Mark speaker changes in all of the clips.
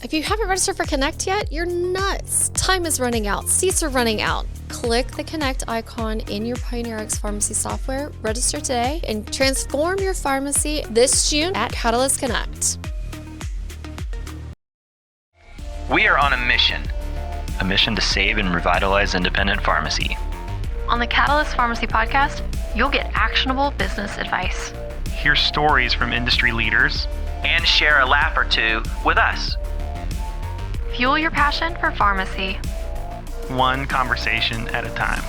Speaker 1: If you haven't registered for Connect yet, you're nuts. Time is running out. Seats are running out. Click the Connect icon in your PioneerX Pharmacy software, register today, and transform your pharmacy this June at Catalyst Connect.
Speaker 2: We are on a mission to save and revitalize independent pharmacy.
Speaker 3: On the Catalyst Pharmacy podcast, you'll get actionable business advice.
Speaker 4: Hear stories from industry leaders.
Speaker 2: And share a laugh or two with us.
Speaker 3: Fuel your passion for pharmacy.
Speaker 4: One conversation at a time.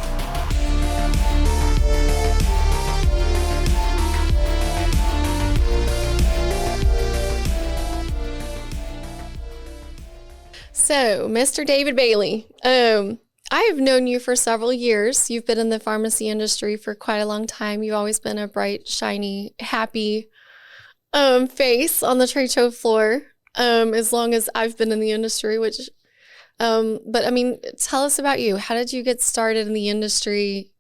Speaker 1: So, Mr. David Bailey, I have known you for several years. You've been in the pharmacy industry for quite a long time. You've always been a bright, shiny, happy face on the trade show floor. As long as I've been in the industry, but I mean, tell us about you. How did you get started in the industry?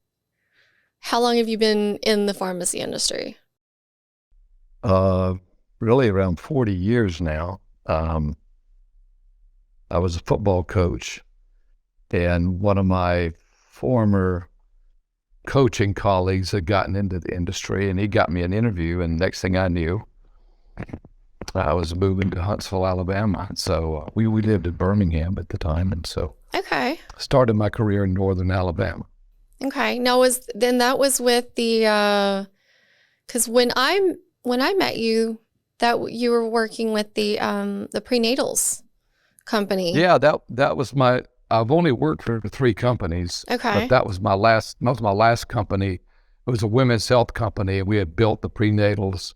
Speaker 1: How long have you been in the pharmacy industry?
Speaker 5: Really around 40 years now. I was a football coach, and one of my former coaching colleagues had gotten into the industry, and he got me an interview, and next thing I knew, I was moving to Huntsville, Alabama. So we lived in Birmingham at the time, and so started my career in northern Alabama.
Speaker 1: Okay. Now that was with the because when I met you, that you were working with the prenatals company.
Speaker 5: Yeah, that was my. I've only worked for 3 companies.
Speaker 1: Okay.
Speaker 5: But that was my last company. It was a women's health company, and we had built the prenatals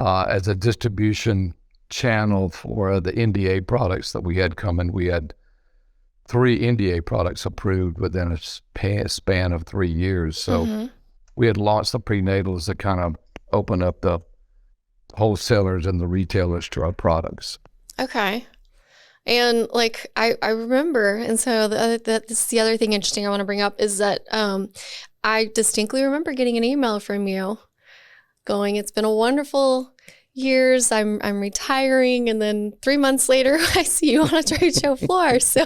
Speaker 5: as a distribution channel for the NDA products that we had coming. We had 3 NDA products approved within a span of 3 years. So we had launched the prenatals to kind of open up the wholesalers and the retailers to our products.
Speaker 1: Okay. And like, I remember, and so this is the other thing interesting I want to bring up is that I distinctly remember getting an email from you going, it's been a wonderful years, I'm retiring, and then 3 months later, I see you on a trade show floor. So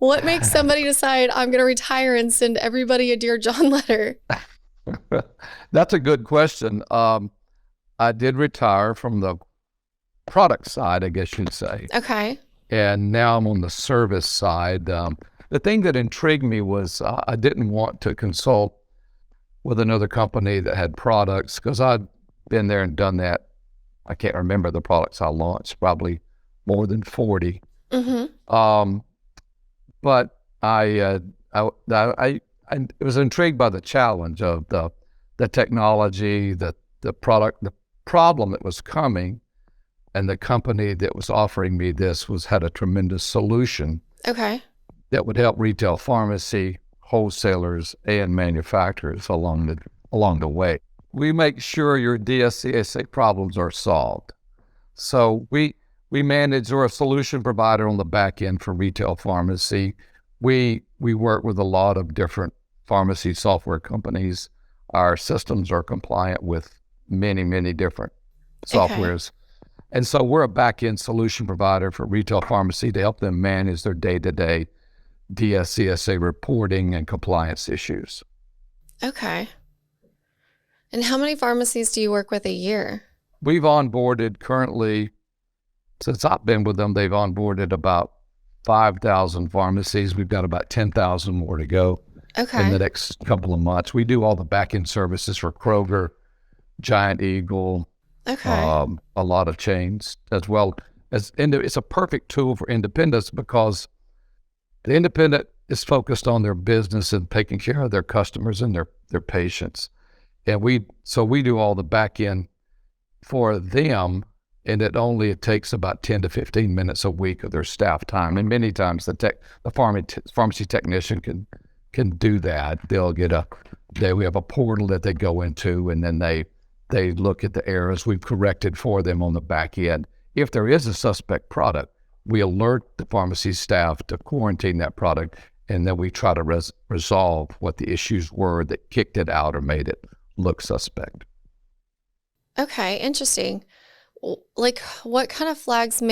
Speaker 1: what makes somebody decide I'm going to retire and send everybody a Dear John letter?
Speaker 5: That's a good question. I did retire from the product side, I guess you'd say.
Speaker 1: Okay.
Speaker 5: And now I'm on the service side. The thing that intrigued me was I didn't want to consult with another company that had products, because I'd been there and done that. I can't remember the products I launched, probably more than 40. But I was intrigued by the challenge of the technology, the product, the problem that was coming, and the company that was offering me this had a tremendous solution.
Speaker 1: Okay.
Speaker 5: That would help retail pharmacy, wholesalers, and manufacturers along the way. We make sure your DSCSA problems are solved. So we manage, we're a solution provider on the back end for retail pharmacy. We work with a lot of different pharmacy software companies. Our systems are compliant with many, many different softwares. Okay. And so we're a back-end solution provider for retail pharmacy to help them manage their day-to-day DSCSA reporting and compliance issues.
Speaker 1: Okay. And how many pharmacies do you work with a year?
Speaker 5: We've onboarded currently, since I've been with them, they've onboarded about 5,000 pharmacies. We've got about 10,000 more to go in the next couple of months. We do all the back-end services for Kroger, Giant Eagle, a lot of chains, as well as it's a perfect tool for independents, because the independent is focused on their business and taking care of their customers and their patients. And we do all the back end for them, and it takes about 10 to 15 minutes a week of their staff time. And many times the pharmacy technician can do that. We have a portal that they go into, and then they look at the errors we've corrected for them on the back end. If there is a suspect product, we alert the pharmacy staff to quarantine that product, and then we try to resolve what the issues were that kicked it out or made it look suspect.
Speaker 1: Okay, interesting. like, what kind of flags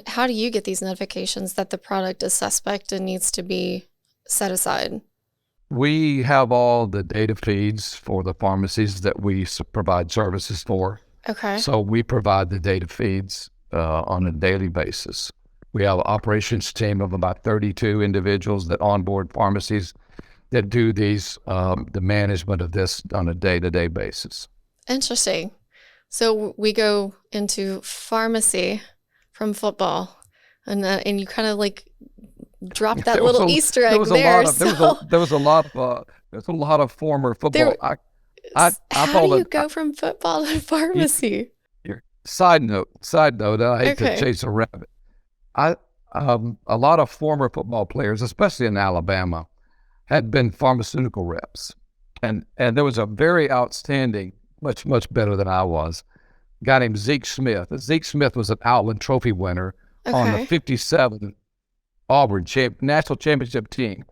Speaker 1: how do you get these notifications that the product is suspect and needs to be set aside?
Speaker 5: We have all the data feeds for the pharmacies that we provide services for.
Speaker 1: Okay.
Speaker 5: So we provide the data feeds on a daily basis. We have an operations team of about 32 individuals that onboard pharmacies that do these, the management of this on a day-to-day basis.
Speaker 1: Interesting. So we go into pharmacy from football, and you kind of like drop that little Easter egg there.
Speaker 5: There was a lot of former football.
Speaker 1: How do you go from football to pharmacy?
Speaker 5: Side note. I hate to chase a rabbit. A lot of former football players, especially in Alabama, had been pharmaceutical reps, and there was a very outstanding, much better than I was, guy named Zeke Smith. Zeke Smith was an Outland Trophy winner on the '57 Auburn national championship team.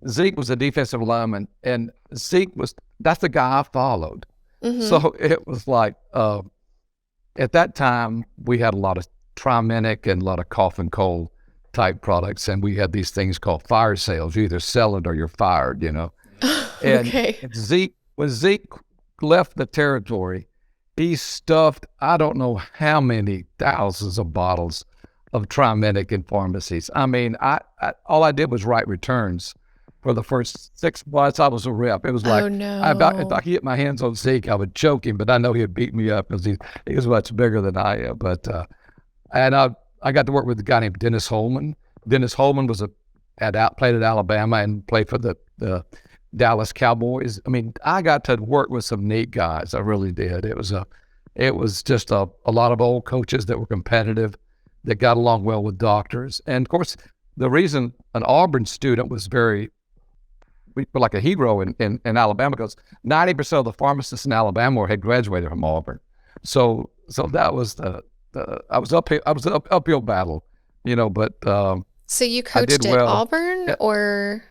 Speaker 5: Zeke was a defensive lineman, and that's the guy I followed. Mm-hmm. So it was like, at that time, we had a lot of Trimenic and a lot of cough and cold type products, and we had these things called fire sales. You either sell it or you're fired, you know. And when Zeke left the territory, he stuffed, I don't know how many thousands of bottles of Trimenic in pharmacies. I mean, all I did was write returns for the first 6 months I was a rep. It was like, if I could get my hands on Zeke, I would choke him, but I know he'd beat me up because he was much bigger than I am. But and I got to work with a guy named Dennis Holman. Dennis Holman played at Alabama and played for the Dallas Cowboys. I mean, I got to work with some neat guys. I really did. It was just a lot of old coaches that were competitive, that got along well with doctors. And of course, the reason an Auburn student was like a hero in Alabama, because 90% of the pharmacists in Alabama had graduated from Auburn. So that was I was an uphill battle, you know, but
Speaker 1: so you coached at Auburn, or?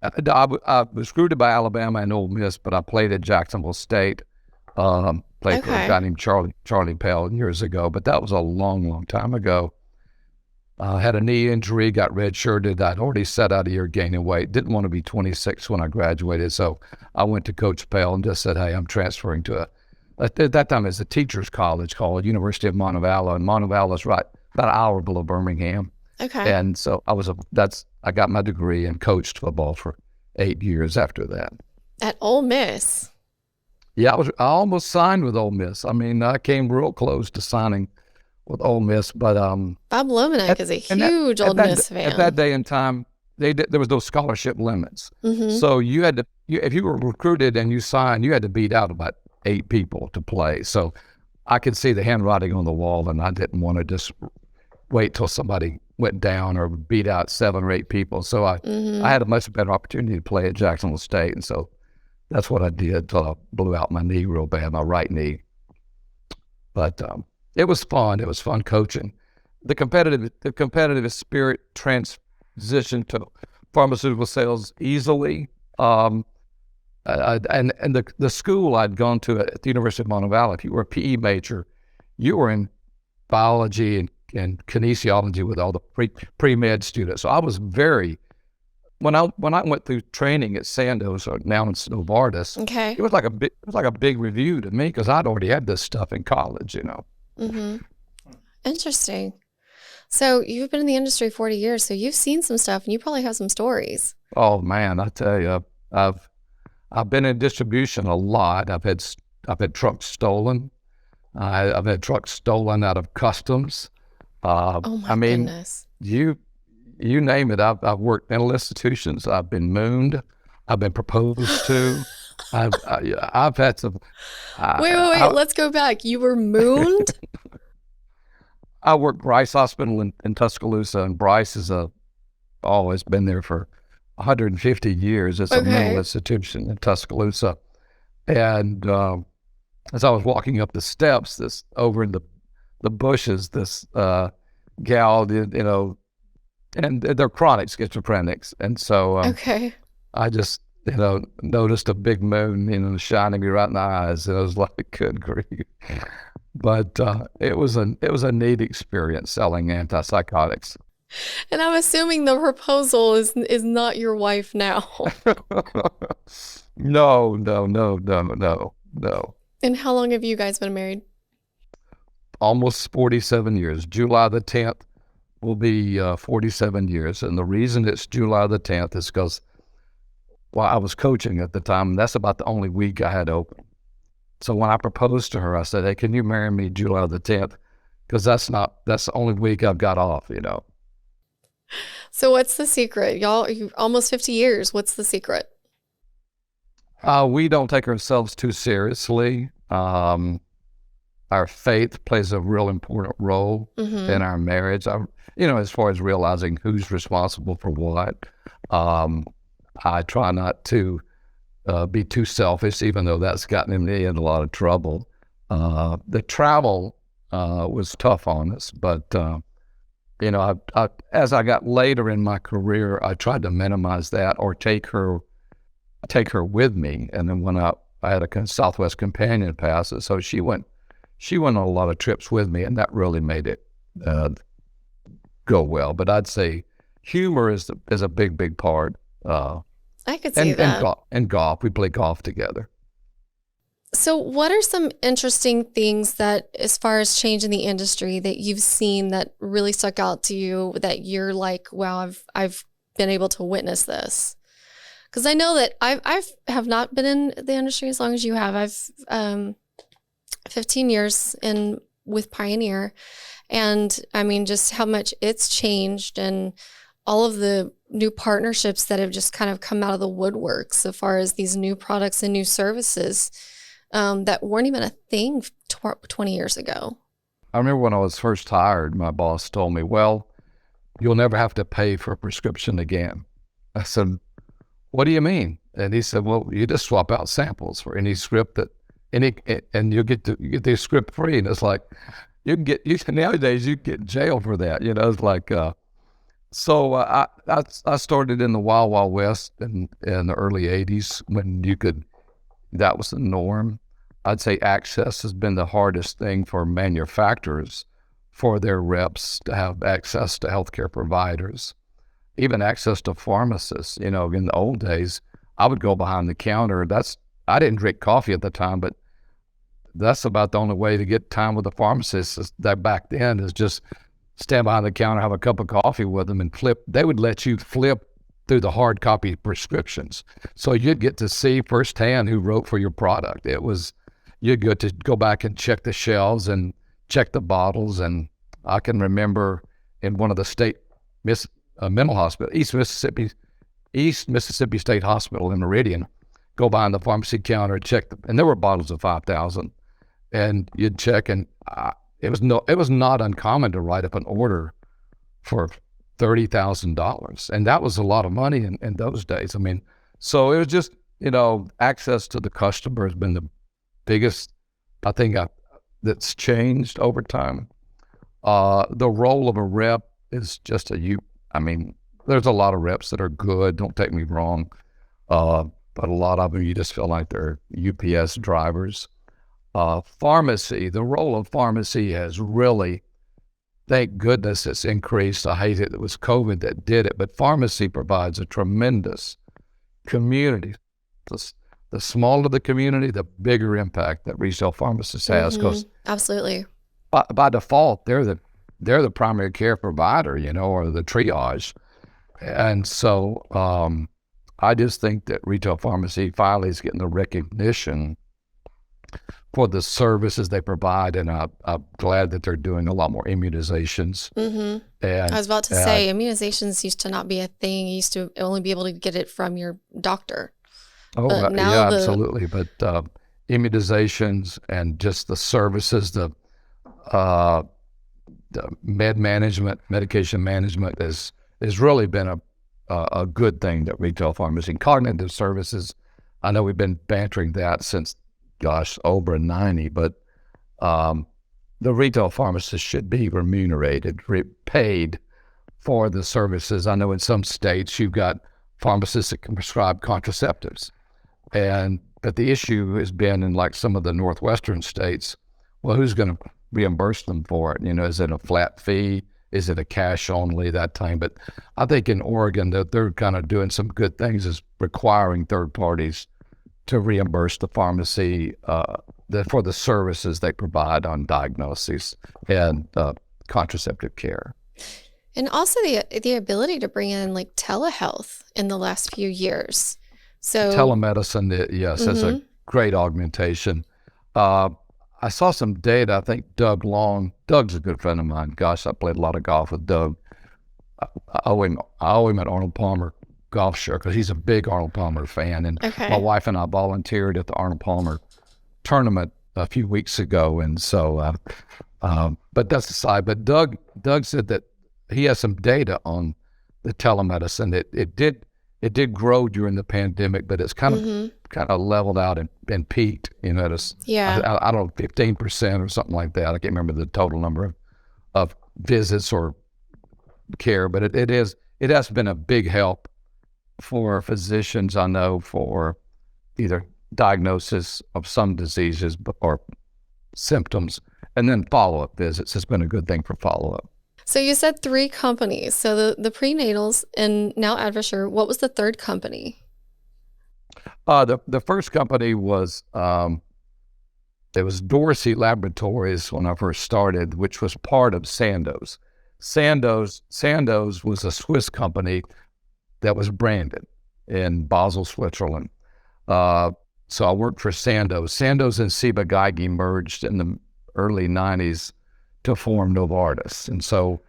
Speaker 5: I was recruited by Alabama and Ole Miss, but I played at Jacksonville State. Played for a guy named Charlie Pell years ago, but that was a long time ago. Had a knee injury, got redshirted. I'd already set out a year gaining weight. Didn't want to be 26 when I graduated, so I went to Coach Pell and just said, "Hey, I'm transferring to at that time it's a teachers college called University of Montevallo, and Montevallo is right about an hour below Birmingham."
Speaker 1: Okay.
Speaker 5: And so I got my degree and coached football for 8 years after that.
Speaker 1: At Ole Miss.
Speaker 5: Yeah, I almost signed with Ole Miss. I mean, I came real close to signing with Ole Miss, but
Speaker 1: Bob Lomanek is a huge Ole Miss fan.
Speaker 5: At that day and time, there was no scholarship limits. Mm-hmm. So if you were recruited and you signed, you had to beat out about 8 people to play. So I could see the handwriting on the wall, and I didn't want to just wait till somebody went down or beat out 7 or 8 people. So I had a much better opportunity to play at Jacksonville State, and so that's what I did till I blew out my knee real bad, my right knee. But it was fun. It was fun coaching. The competitive spirit transitioned to pharmaceutical sales easily. And the school I'd gone to at the University of Montevallo, if you were a PE major, you were in biology and kinesiology with all the pre-med students. So I was when I went through training at Sandoz, or now in Novartis, it was like a big review to me, because I'd already had this stuff in college, you know.
Speaker 1: Mm-hmm. Interesting. So you've been in the industry 40 years, so you've seen some stuff, and you probably have some stories.
Speaker 5: Oh man, I tell you, I've been in distribution a lot. I've had trucks stolen. I've had trucks stolen out of customs.
Speaker 1: Oh my goodness.
Speaker 5: You name it. I've worked mental institutions. I've been mooned. I've been proposed to. I've had some.
Speaker 1: Wait. Let's go back. You were mooned?
Speaker 5: I worked Bryce Hospital in Tuscaloosa, and Bryce has always been there for 150 years. It's a mental institution in Tuscaloosa. And as I was walking up the steps, this over in the bushes, this gal, you know, and they're chronic schizophrenics. And so noticed a big moon, shining me right in the eyes. And I was like, good grief. But it was a neat experience selling antipsychotics.
Speaker 1: And I'm assuming the proposal is not your wife now.
Speaker 5: No.
Speaker 1: And how long have you guys been married?
Speaker 5: Almost 47 years. July the 10th will be 47 years. And the reason it's July the 10th is because, I was coaching at the time, and that's about the only week I had open. So when I proposed to her, I said, hey, can you marry me July the 10th? Because that's the only week I've got off,
Speaker 1: So what's the secret? Y'all, almost 50 years. What's the secret?
Speaker 5: We don't take ourselves too seriously. Our faith plays a real important role in our marriage. As far as realizing who's responsible for what. I try not to be too selfish, even though that's gotten me in a lot of trouble. The travel was tough on us, but as I got later in my career, I tried to minimize that or take her with me. And then when I had a Southwest companion pass, so she went on a lot of trips with me, and that really made it go well. But I'd say humor is a big part.
Speaker 1: I could see that.
Speaker 5: And golf. We play golf together.
Speaker 1: So what are some interesting things that, as far as change in the industry, that you've seen that really stuck out to you, that you're like, wow, I've been able to witness this? Because I know that I have not been in the industry as long as you have. I've 15 years with Pioneer, and I mean, just how much it's changed and all of the new partnerships that have just kind of come out of the woodwork so far as these new products and new services that weren't even a thing 20 years ago.
Speaker 5: I remember when I was first hired, my boss told me, well, you'll never have to pay for a prescription again. I said, what do you mean? And he said, well, you just swap out samples for any script and you get the script free. And it's like, nowadays you can get in jail for that. It's like, so I started in the Wild West in the early 80s when that was the norm. I'd say access has been the hardest thing for manufacturers, for their reps to have access to healthcare providers, even access to pharmacists. In the old days, I would go behind the counter. I didn't drink coffee at the time, but that's about the only way to get time with the pharmacist that back then is just stand behind the counter, have a cup of coffee with them, and flip. They would let you flip through the hard copy prescriptions. So you'd get to see firsthand who wrote for your product. You'd get to go back and check the shelves and check the bottles. And I can remember in one of the state mental hospital, East Mississippi State Hospital in Meridian, go behind the pharmacy counter, check and there were bottles of 5,000, and you'd check, and it was not uncommon to write up an order for $30,000, and that was a lot of money in those days. I mean, so it was just access to the customer has been the biggest, I think, that's changed over time. The role of a rep is just there's a lot of reps that are good. Don't take me wrong, but a lot of them you just feel like they're UPS drivers. Pharmacy, the role of pharmacy has really, thank goodness it's increased. I hate it was COVID that did it, but pharmacy provides a tremendous community. The smaller the community, the bigger impact that retail pharmacist has. Because
Speaker 1: absolutely,
Speaker 5: by default, they're the primary care provider, or the triage. And so I just think that retail pharmacy finally is getting the recognition for the services they provide, and I'm glad that they're doing a lot more immunizations. And
Speaker 1: I was about to say, immunizations used to not be a thing. You used to only be able to get it from your doctor.
Speaker 5: Oh, yeah, absolutely. But immunizations and just the services, the medication management has really been a good thing that retail pharmacy. Cognitive services, I know we've been bantering that since, over 90, but the retail pharmacist should be remunerated, paid for the services. I know in some states you've got pharmacists that can prescribe contraceptives. But the issue has been in like some of the Northwestern states, well, who's going to reimburse them for it? Is it a flat fee? Is it a cash only, that time? But I think in Oregon that they're kind of doing some good things, is requiring third parties to reimburse the pharmacy for the services they provide on diagnoses and contraceptive care.
Speaker 1: And also the ability to bring in like telehealth in the last few years. So
Speaker 5: telemedicine, yes, is a great augmentation. I saw some data. I think Doug Long. Doug's a good friend of mine. Gosh, I played a lot of golf with Doug. I owe him an Arnold Palmer golf shirt because he's a big Arnold Palmer fan. And my wife and I volunteered at the Arnold Palmer tournament a few weeks ago. And so, but that's aside. But Doug said that he has some data on the telemedicine. It did grow during the pandemic, but it's kind of leveled out and peaked. I don't know, 15% or something like that. I can't remember the total number of visits or care, but it has been a big help for physicians, I know, for either diagnosis of some diseases or symptoms, and then follow-up visits. It's been a good thing for follow-up.
Speaker 1: So you said 3 companies. So the prenatals and now Advasur. What was the third company?
Speaker 5: The first company was it was Dorsey Laboratories when I first started, which was part of Sandoz. Sandoz was a Swiss company that was branded in Basel, Switzerland. So I worked for Sandoz. Sandoz and Ciba-Geigy merged in the early 90s to form Novartis. And so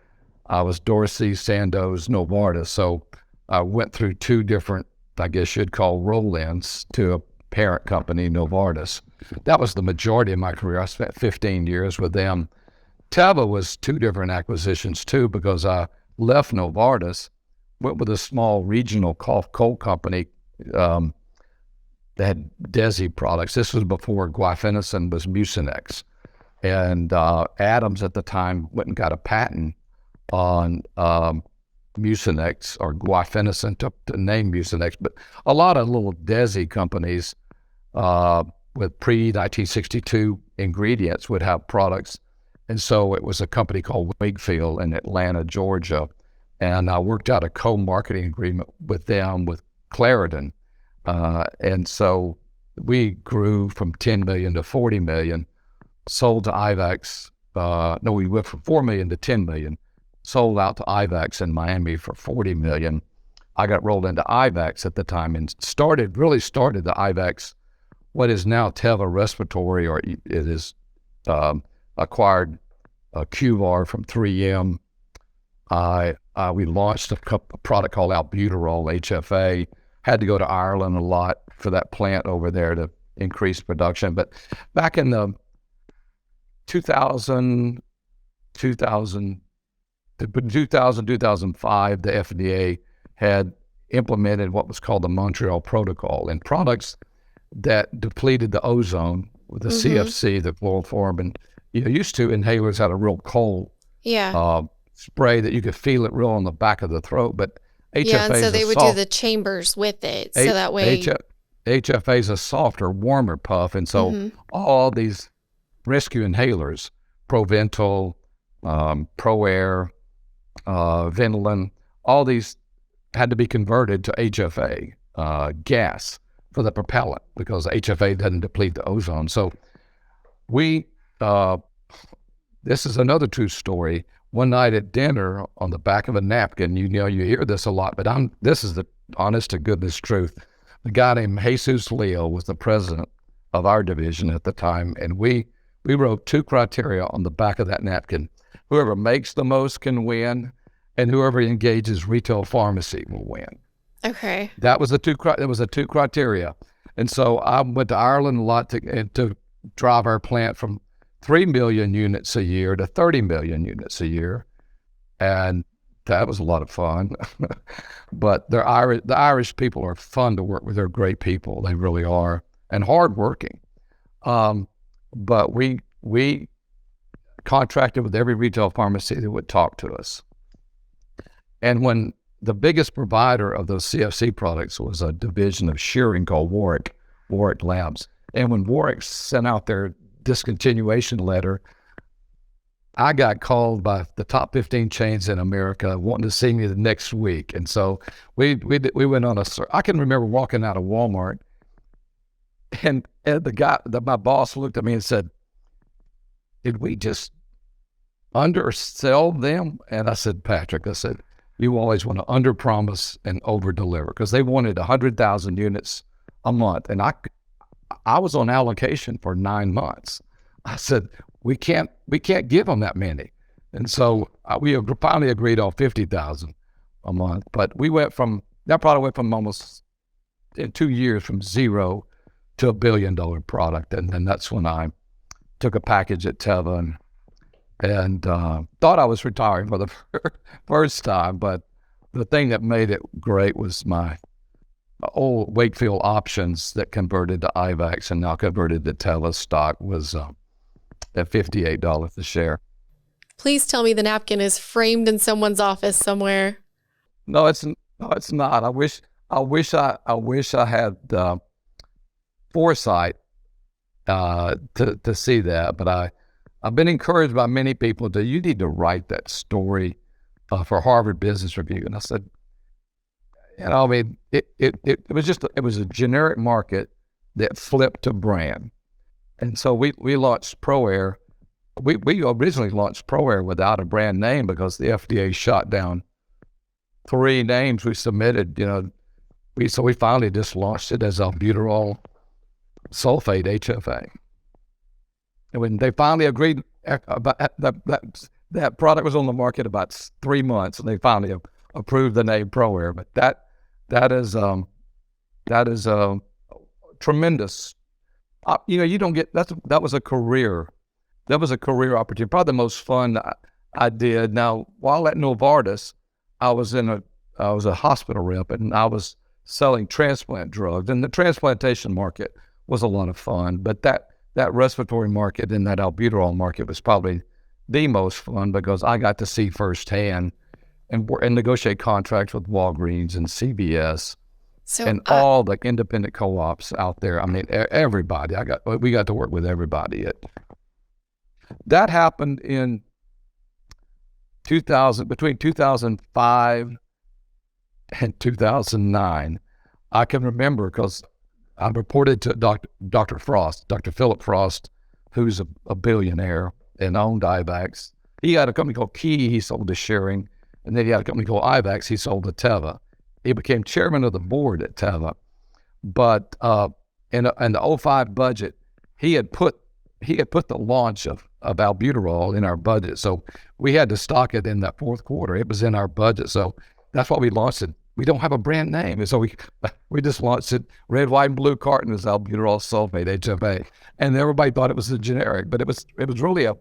Speaker 5: I was Dorsey, Sandoz, Novartis. So I went through 2 different, I guess you'd call, roll-ins to a parent company, Novartis. That was the majority of my career. I spent 15 years with them. Teva was 2 different acquisitions too, because I left Novartis, went with a small regional cough cold company that had Desi products. This was before guaifenesin was Mucinex. And Adams at the time went and got a patent on Mucinex, or guaifenesin took the name Mucinex. But a lot of little Desi companies with pre-1962 ingredients would have products. And so it was a company called Wakefield in Atlanta, Georgia. And I worked out a co-marketing agreement with them, with Claritin. And so we grew from 10 million to 40 million. Sold to Ivex. We went from 4 million to 10 million. Sold out to Ivex in Miami for 40 million. I got rolled into Ivex at the time and really started the Ivex, what is now Teva Respiratory, or it is acquired QVAR from 3M. We launched a product called albuterol, HFA. Had to go to Ireland a lot for that plant over there to increase production. But back in the 2000, 2005, the FDA had implemented what was called the Montreal Protocol, and products that depleted the ozone with the CFC, the chloroform, used to inhalers had a real cold spray that you could feel it real on the back of the throat, but HFA
Speaker 1: and so they would do the chambers with it, so that way
Speaker 5: HFA is a softer, warmer puff, and so all these rescue inhalers, Proventil, ProAir, Ventolin, all these had to be converted to HFA gas for the propellant, because HFA doesn't deplete the ozone. So we, this is another true story. One night at dinner, on the back of a napkin, you hear this a lot, but this is the honest to goodness truth. A guy named Jesus Leo was the president of our division at the time, and we wrote 2 criteria on the back of that napkin. Whoever makes the most can win, and whoever engages retail pharmacy will win.
Speaker 1: Okay.
Speaker 5: That was the 2 criteria. And so I went to Ireland a lot to drive our plant from 3 million units a year to 30 million units a year. And that was a lot of fun. But the Irish people are fun to work with. They're great people. They really are. And hardworking. But we contracted with every retail pharmacy that would talk to us. And when the biggest provider of those CFC products was a division of shearing called Warwick Labs. And when Warwick sent out their discontinuation letter, I got called by the top 15 chains in America wanting to see me the next week. And so we went on I can remember walking out of Walmart, and my boss looked at me and said, "Did we just undersell them?" And I said, "Patrick," I said, "you always want to underpromise and overdeliver," because they wanted 100,000 units a month. And I was on allocation for 9 months. I said, we can't give them that many. And so we finally agreed on 50,000 a month. But that product went from almost in 2 years from zero to $1 billion product. And then that's when I took a package at Teva and thought I was retiring for the first time. But the thing that made it great was my old Wakefield options that converted to IVACs and now converted to Teva stock was at $58 a share.
Speaker 1: Please tell me the napkin is framed in someone's office somewhere.
Speaker 5: No, it's not. I wish I had foresight to see that, but I've been encouraged by many people that you need to write that story for Harvard Business Review. And I said, I mean, it was a generic market that flipped to brand. And so we launched ProAir. We originally launched ProAir without a brand name because the FDA shot down 3 names we submitted. So we finally just launched it as albuterol sulfate HFA. And when they finally agreed about that product was on the market about 3 months, and they finally approved the name ProAir. But that is tremendous. You don't get that was a career opportunity, probably the most fun I did. Now, while at Novartis, I was a hospital rep, and I was selling transplant drugs, and the transplantation market was a lot of fun. But that respiratory market and that albuterol market was probably the most fun because I got to see firsthand and negotiate contracts with Walgreens and CVS. And all the independent co-ops out there. I mean, everybody. We got to work with everybody. That happened in 2000, between 2005 and 2009. I can remember because I reported to Dr. Frost, Dr. Philip Frost, who's a billionaire and owned IVACs. He had a company called Key. He sold to Shearing, and then he had a company called IVACs. He sold to Teva. He became chairman of the board at Teva, but in the 2005 budget, he had put the launch of albuterol in our budget. So we had to stock it in that fourth quarter. It was in our budget, so that's why we launched it. We don't have a brand name, and so we just launched it. Red, white, and blue carton is albuterol sulfate HFA, and everybody thought it was a generic, but it was really a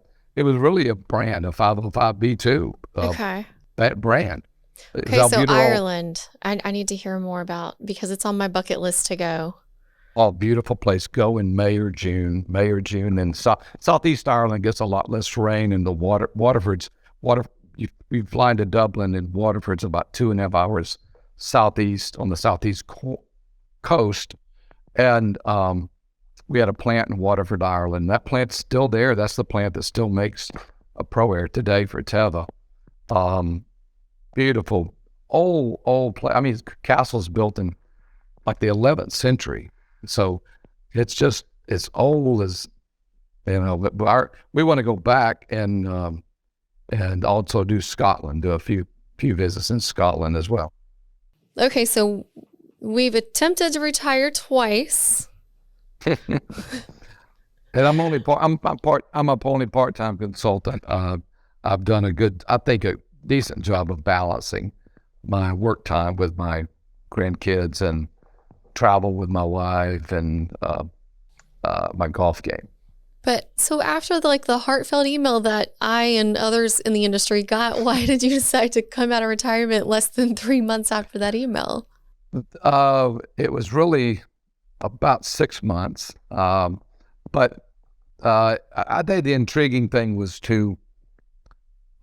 Speaker 5: brand, a 505(b)(2). That brand.
Speaker 1: Okay, so Ireland, I need to hear more about because it's on my bucket list to go.
Speaker 5: Oh, beautiful place. Go in May or June. And Southeast Ireland gets a lot less rain, and you fly into Dublin, and Waterford's about 2.5 hours southeast on the southeast coast. And we had a plant in Waterford, Ireland. That plant's still there. That's the plant that still makes a ProAir today for Teva. Beautiful, old place. I mean, castle's built in like the 11th century. So it's old as, but we want to go back and also do Scotland, do a few visits in Scotland as well.
Speaker 1: Okay, so we've attempted to retire twice.
Speaker 5: And I'm only part-time consultant. I've done a decent job of balancing my work time with my grandkids and travel with my wife and my golf game.
Speaker 1: But so after the heartfelt email that I and others in the industry got, why did you decide to come out of retirement less than 3 months after that email?
Speaker 5: It was really about 6 months. But I think the intriguing thing was to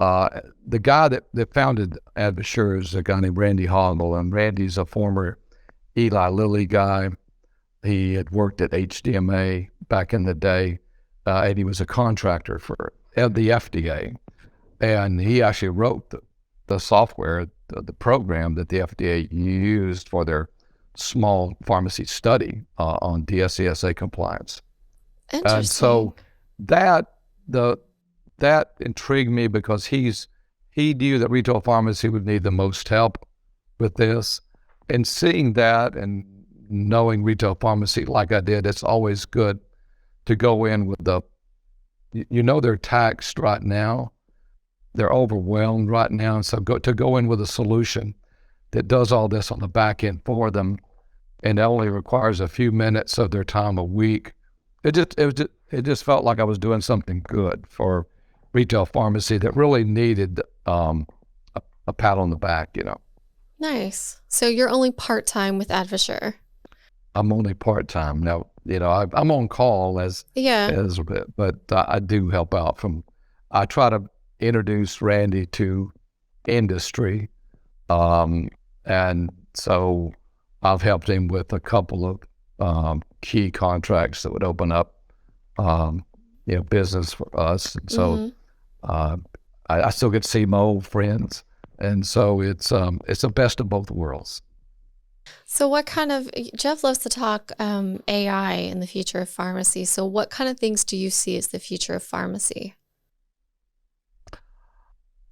Speaker 5: The guy that founded Advasur is a guy named Randy Hoggle, and Randy's a former Eli Lilly guy. He had worked at HDMA back in the day, and he was a contractor for the FDA. And he actually wrote the software, the program that the FDA used for their small pharmacy study on DSCSA compliance.
Speaker 1: Interesting.
Speaker 5: And so that intrigued me because he knew that retail pharmacy would need the most help with this. And seeing that and knowing retail pharmacy like I did, it's always good to go in with they're taxed right now. They're overwhelmed right now. And so to go in with a solution that does all this on the back end for them, and it only requires a few minutes of their time a week. It just felt like I was doing something good for retail pharmacy that really needed a pat on the back,
Speaker 1: Nice. So you're only part-time with Advasur.
Speaker 5: I'm only part-time now. I'm on call as a bit, but I do help out I try to introduce Randy to industry, and so I've helped him with a couple of key contracts that would open up business for us. And so I still get to see my old friends, and so it's the best of both worlds.
Speaker 1: So Jeff loves to talk AI in the future of pharmacy. So what kind of things do you see as the future of pharmacy?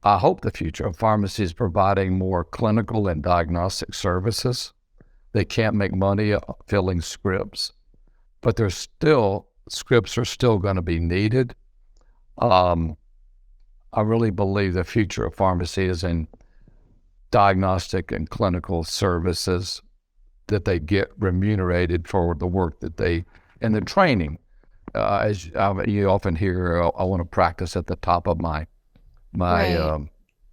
Speaker 5: I hope the future of pharmacy is providing more clinical and diagnostic services. They can't make money filling scripts, but scripts are still going to be needed. I really believe the future of pharmacy is in diagnostic and clinical services that they get remunerated for the work and the training. As you often hear, I want to practice at the top of my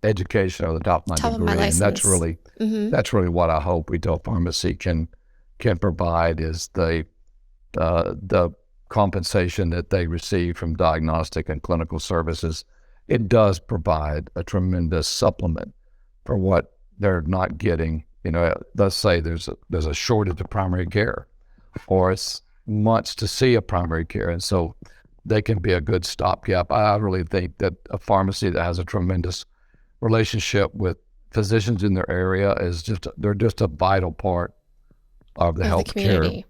Speaker 5: education, or the top of my degree, and that's really what I hope retail pharmacy can provide is the compensation that they receive from diagnostic and clinical services. It does provide a tremendous supplement for what they're not getting. Let's say there's a shortage of primary care, or it's months to see a primary care, and so they can be a good stopgap. I really think that a pharmacy that has a tremendous relationship with physicians in their area they're just a vital part of the healthcare.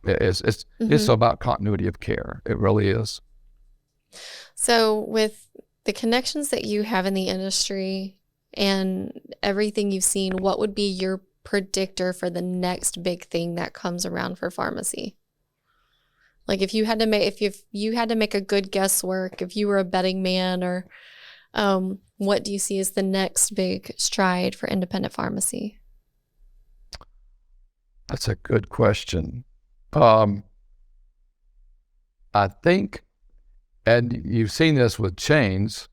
Speaker 5: It's about continuity of care. It really is.
Speaker 1: So with the connections that you have in the industry and everything you've seen, what would be your predictor for the next big thing that comes around for pharmacy? Like if you had to make a good guesswork, if you were a betting man, or what do you see as the next big stride for independent pharmacy?
Speaker 5: That's a good question. I think, and you've seen this with chains,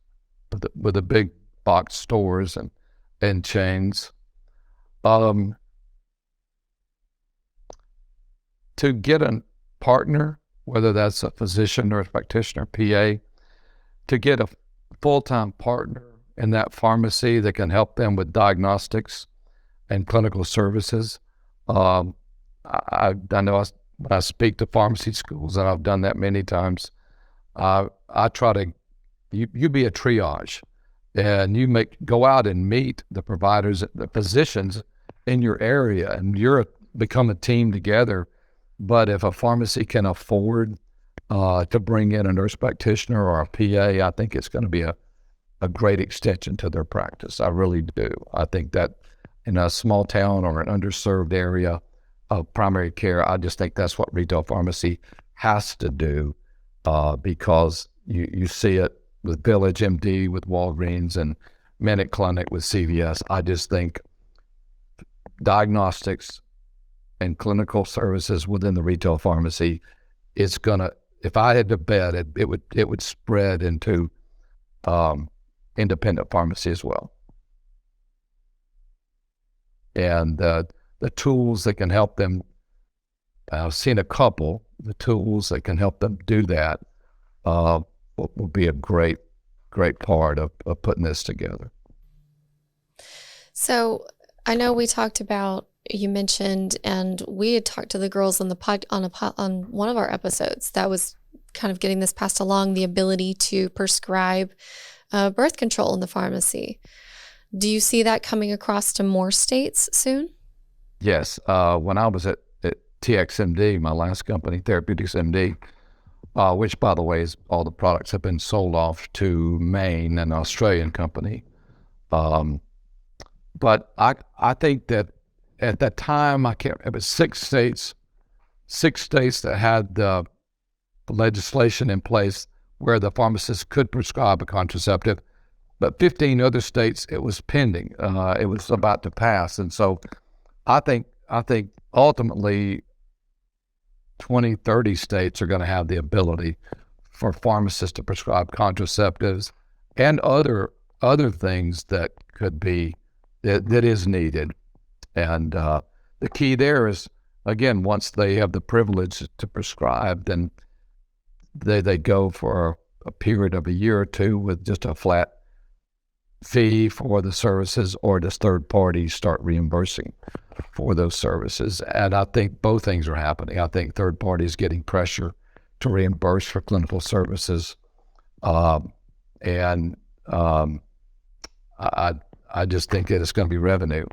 Speaker 5: with the big box stores and chains, to get a partner, whether that's a physician or a practitioner, PA, to get a full-time partner in that pharmacy that can help them with diagnostics and clinical services. I know when I speak to pharmacy schools, and I've done that many times, I try to, you be a triage, and you go out and meet the providers, the physicians in your area, and become a team together. But if a pharmacy can afford to bring in a nurse practitioner or a PA, I think it's going to be a great extension to their practice. I really do. I think that in a small town or an underserved area of primary care, I just think that's what retail pharmacy has to do, because you see it with Village MD, with Walgreens, and Minute Clinic with CVS. I just think diagnostics and clinical services within the retail pharmacy, it's gonna, if I had to bet, it would spread into independent pharmacy as well. And the tools that can help them, I've seen a couple, the tools that can help them do that will be a great great part of putting this together.
Speaker 1: So I know you mentioned, and we had talked to the girls on on one of our episodes that was kind of getting this passed along, the ability to prescribe birth control in the pharmacy. Do you see that coming across to more states soon?
Speaker 5: Yes. When I was at TXMD, my last company, Therapeutics MD, which, by the way, is all the products have been sold off to Maine, an Australian company. But I think that at that time, it was 6 states that had the legislation in place where the pharmacist could prescribe a contraceptive, but 15 other states, it was pending. It was about to pass. And so I think ultimately 20, 30 states are going to have the ability for pharmacists to prescribe contraceptives and other things that could be, that is needed. And the key there is, again, once they have the privilege to prescribe, then they go for a period of a year or two with just a flat fee for the services, or does third parties start reimbursing for those services? And I think both things are happening. I think third parties getting pressure to reimburse for clinical services. I just think that it's going to be revenue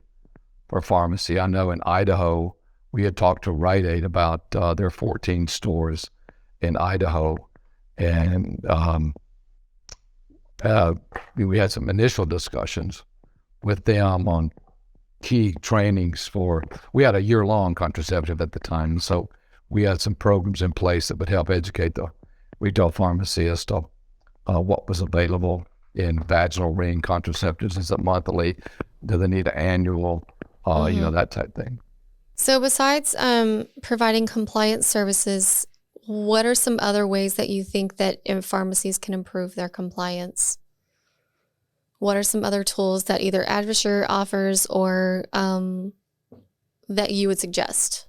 Speaker 5: for pharmacy. I know in Idaho, we had talked to Rite Aid about their 14 stores in Idaho, and we had some initial discussions with them on key trainings we had a year-long contraceptive at the time, so we had some programs in place that would help educate the retail pharmacists of what was available in vaginal ring contraceptives. Is it monthly? Do they need an annual? That type thing.
Speaker 1: So besides providing compliance services, what are some other ways that you think that pharmacies can improve their compliance? What are some other tools that either Advasur offers or that you would suggest?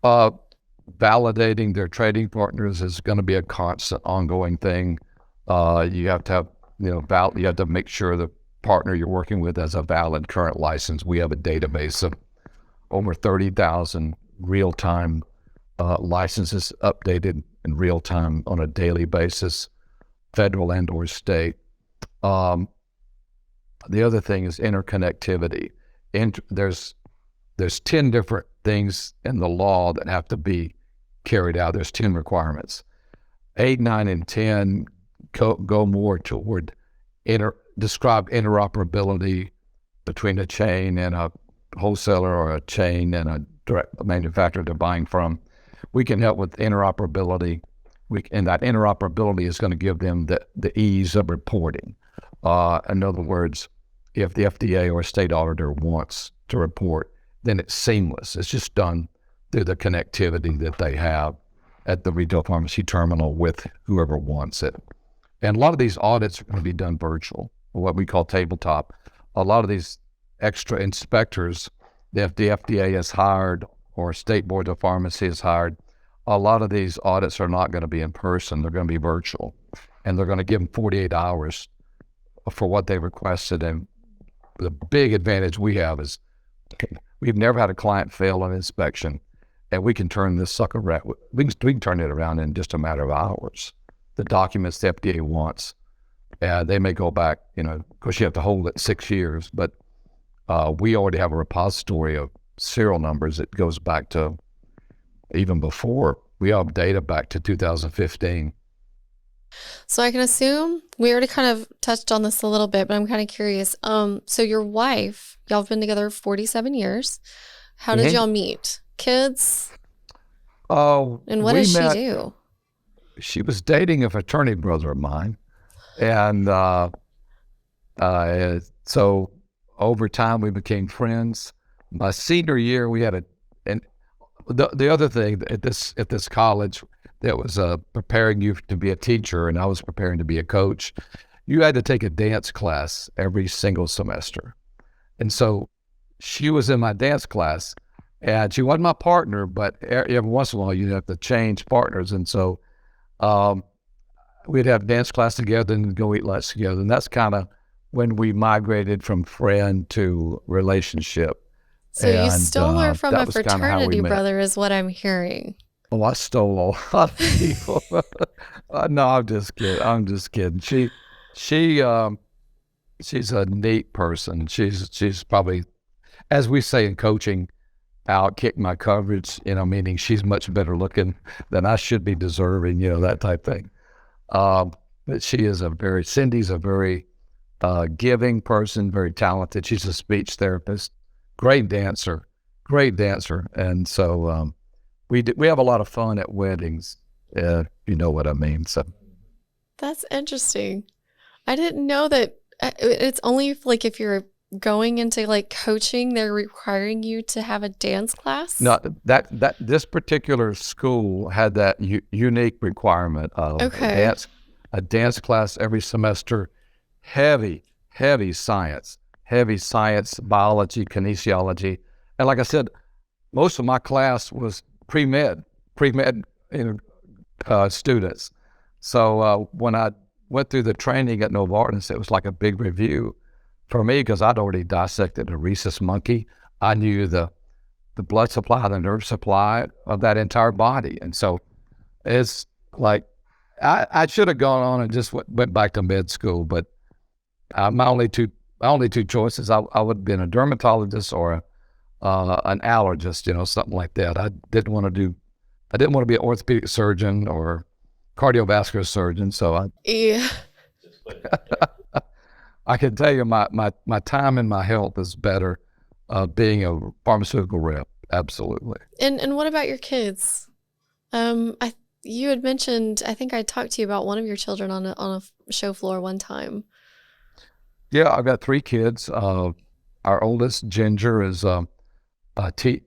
Speaker 5: Validating their trading partners is going to be a constant, ongoing thing. You have to have, you have to make sure the partner you're working with has a valid current license. We have a database of over 30,000 real-time licenses updated in real time on a daily basis, federal and or state. The other thing is interconnectivity. There's 10 different things in the law that have to be carried out. There's 10 requirements. 8, 9, and 10 go more toward describe interoperability between a chain and a wholesaler, or a chain and a direct manufacturer they're buying from. We can help with interoperability, and that interoperability is going to give them the ease of reporting. In other words, if the FDA or a state auditor wants to report, then it's seamless. It's just done through the connectivity that they have at the retail pharmacy terminal with whoever wants it. And a lot of these audits are going to be done virtual, or what we call tabletop. A lot of these extra inspectors that the FDA has hired, or state board of pharmacy has hired, a lot of these audits are not going to be in person. They're going to be virtual, and they're going to give them 48 hours for what they requested. And the big advantage we have is we've never had a client fail an inspection, and we can turn this sucker around. We can turn it around in just a matter of hours. The documents the FDA wants, they may go back, of course you have to hold it 6 years, but we already have a repository of serial numbers that goes back to even before. We have data back to 2015.
Speaker 1: So I can assume, we already kind of touched on this a little bit, but I'm kind of curious. So your wife, y'all have been together 47 years. How did y'all meet? Kids?
Speaker 5: Oh,
Speaker 1: and what does she do?
Speaker 5: She was dating a fraternity brother of mine. And so over time we became friends. My senior year, we had the other thing at this college that was preparing you to be a teacher, and I was preparing to be a coach. You had to take a dance class every single semester. And so she was in my dance class, and she wasn't my partner, but every once in a while you'd have to change partners. And so we'd have dance class together and go eat lunch together. And that's kind of when we migrated from friend to relationship.
Speaker 1: So you stole her from a fraternity
Speaker 5: met.
Speaker 1: brother is what I'm hearing.
Speaker 5: Oh, I stole a lot of people. No, I'm just kidding. She's a neat person. She's probably, as we say in coaching, outkick my coverage, meaning she's much better looking than I should be deserving, that type thing. But Cindy's a very giving person, very talented. She's a speech therapist, great dancer. And so we have a lot of fun at weddings, you know what I mean. So
Speaker 1: that's interesting. I didn't know that it's only like if you're going into like coaching, they're requiring you to have a dance class.
Speaker 5: No, that this particular school had that unique requirement of a dance class every semester. Heavy science, biology, kinesiology, and like I said, most of my class was pre-med students. So when I went through the training at Novartis, it was like a big review for me because I'd already dissected a rhesus monkey. I knew the blood supply, the nerve supply of that entire body. And so it's like, I should have gone on and just went back to med school, but my only two choices, I would have been a dermatologist or an allergist, something like that. I didn't want to be an orthopedic surgeon or cardiovascular surgeon. So I can tell you my time and my health is better being a pharmaceutical rep. Absolutely.
Speaker 1: And what about your kids? You had mentioned, I think I talked to you about one of your children on a show floor one time.
Speaker 5: Yeah, I've got 3 kids. Our oldest, Ginger, is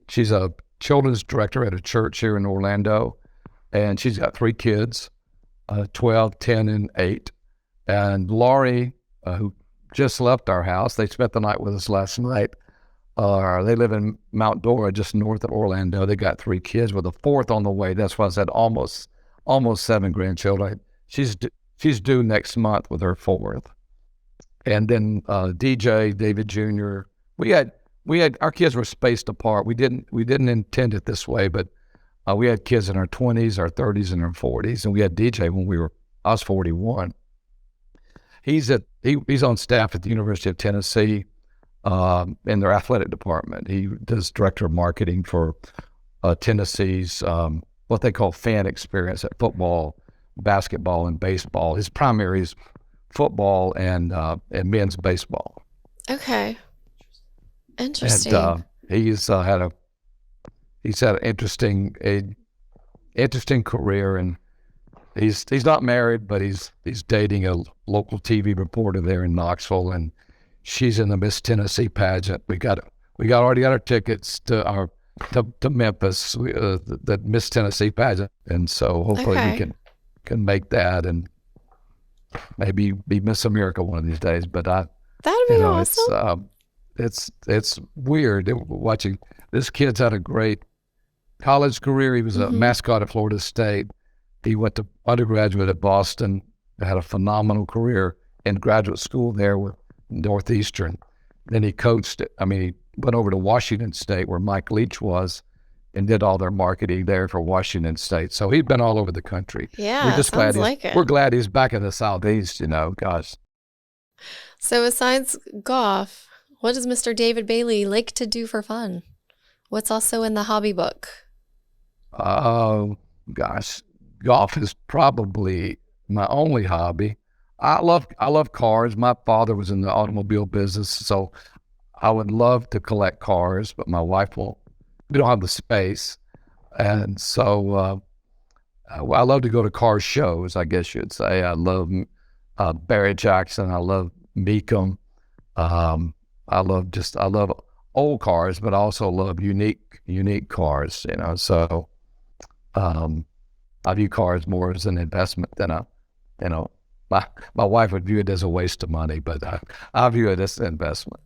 Speaker 5: she's a children's director at a church here in Orlando, and she's got 3 kids, 12, 10, and 8. And Laurie, who just left our house, they spent the night with us last night. They live in Mount Dora, just north of Orlando. They got 3 kids with a 4th on the way. That's why I said almost 7 grandchildren. She's due next month with her 4th. And then DJ, David Jr. We had our kids were spaced apart. We didn't intend it this way, but we had kids in our 20s, our 30s, and our 40s, and we had DJ when I was 41. He's on staff at the University of Tennessee in their athletic department. He does director of marketing for Tennessee's what they call fan experience at football, basketball, and baseball. His primary is football and men's baseball.
Speaker 1: Okay, interesting.
Speaker 5: And he's had an interesting career, and he's not married, but he's dating a local TV reporter there in Knoxville, and she's in the Miss Tennessee pageant. We already got our tickets to Memphis, the Miss Tennessee pageant, and so hopefully we can make that and maybe be Miss America one of these days. But
Speaker 1: that'd be awesome.
Speaker 5: It's weird watching. This kid's had a great college career. He was a mascot at Florida State. He went to undergraduate at Boston, had a phenomenal career in graduate school there with Northeastern. Then he coached. He went over to Washington State where Mike Leach was and did all their marketing there for Washington State. So he's been all over the country.
Speaker 1: Yeah,
Speaker 5: we're just
Speaker 1: sounds like it.
Speaker 5: We're glad he's back in the Southeast, gosh.
Speaker 1: So besides golf, what does Mr. David Bailey like to do for fun? What's also in the hobby book?
Speaker 5: Oh, gosh. Golf is probably my only hobby. I love cars. My father was in the automobile business, so I would love to collect cars, but my wife won't. We don't have the space. And so I love to go to car shows, I guess you'd say. I love Barry Jackson. I love Meekum. I love old cars, but I also love unique cars, So I view cars more as an investment than my wife would view it as a waste of money, but I view it as an investment.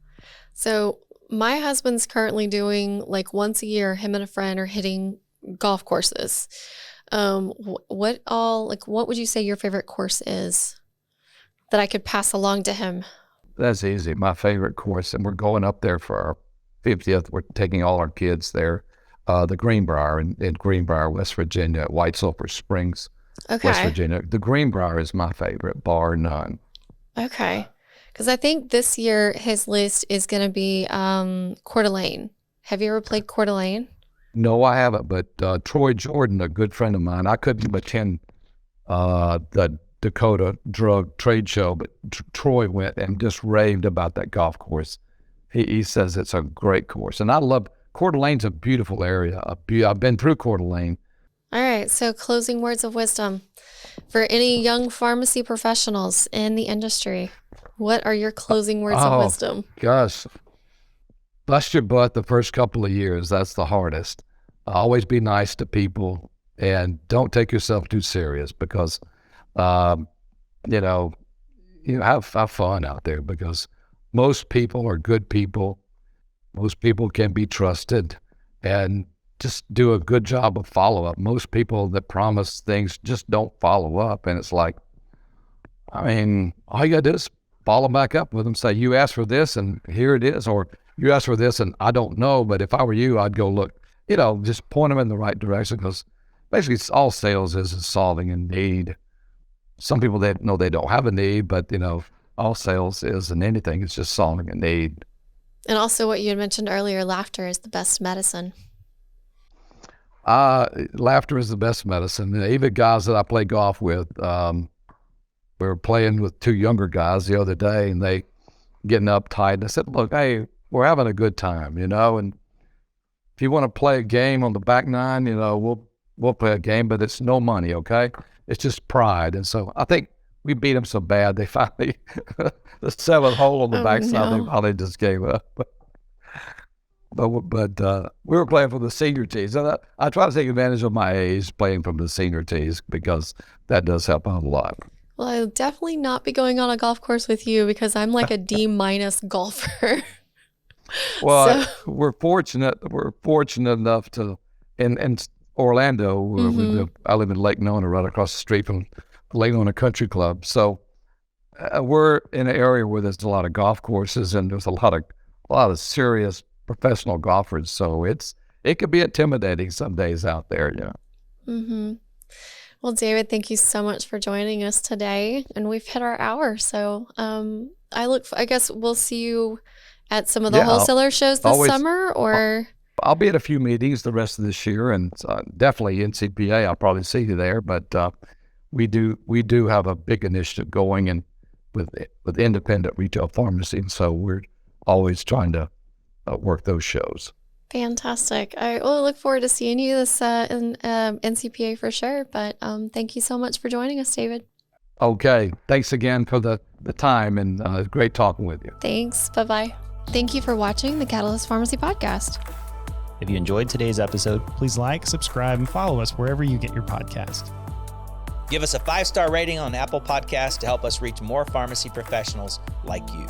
Speaker 1: So my husband's currently doing, like, once a year, him and a friend are hitting golf courses. What would you say your favorite course is that I could pass along to him?
Speaker 5: That's easy. My favorite course, and we're going up there for our 50th. We're taking all our kids there. The Greenbrier in Greenbrier, West Virginia, at White Sulphur Springs, West Virginia. The Greenbrier is my favorite, bar none.
Speaker 1: Okay. Because I think this year his list is going to be Coeur d'Alene. Have you ever played Coeur d'Alene?
Speaker 5: No, I haven't. But Troy Jordan, a good friend of mine, I couldn't attend the Dakota Drug Trade Show, but Troy went and just raved about that golf course. He says it's a great course. And I love, Coeur d'Alene's a beautiful area. I've been through Coeur d'Alene.
Speaker 1: All right. So closing words of wisdom for any young pharmacy professionals in the industry. What are your closing words of wisdom?
Speaker 5: Gosh, bust your butt the first couple of years. That's the hardest. Always be nice to people and don't take yourself too serious because, have fun out there because most people are good people. Most people can be trusted and just do a good job of follow-up. Most people that promise things just don't follow up. And it's like, all you got to do is follow back up with them, say, you asked for this and here it is, or you asked for this and I don't know, but if I were you, I'd go look, just point them in the right direction because basically it's all sales is solving a need. Some people, they know they don't have a need, but, all sales isn't anything. It's just solving a need.
Speaker 1: And also what you had mentioned earlier, laughter is the best medicine.
Speaker 5: Laughter is the best medicine. Even guys that I play golf with, we were playing with two younger guys the other day, and they getting uptight. And I said, look, hey, we're having a good time, and if you want to play a game on the back nine, we'll play a game, but it's no money, okay? It's just pride. And so I think we beat them so bad, they finally, the seventh hole on the backside, they finally just gave up. But we were playing for the senior teams. And I try to take advantage of my age playing from the senior teams because that does help out a lot.
Speaker 1: Well, I'll definitely not be going on a golf course with you because I'm like a D- golfer.
Speaker 5: Well, we're fortunate. We're fortunate enough to, in Orlando, where I live in Lake Nona, right across the street from Lake Nona Country Club. So we're in an area where there's a lot of golf courses and there's a lot of serious professional golfers. So it could be intimidating some days out there.
Speaker 1: Mm-hmm. Well, David, thank you so much for joining us today. And we've hit our hour. So I guess we'll see you at some of the wholesaler shows this summer, or?
Speaker 5: I'll be at a few meetings the rest of this year, and definitely NCPA. I'll probably see you there. But we do have a big initiative going and with independent retail pharmacy, and so we're always trying to work those shows.
Speaker 1: Fantastic. I look forward to seeing you this in NCPA for sure. But thank you so much for joining us, David.
Speaker 5: Okay. Thanks again for the time, and it's great talking with you.
Speaker 1: Thanks. Bye-bye. Thank you for watching the Catalyst Pharmacy Podcast.
Speaker 6: If you enjoyed today's episode, please like, subscribe, and follow us wherever you get your podcast.
Speaker 7: Give us a 5-star rating on Apple Podcasts to help us reach more pharmacy professionals like you.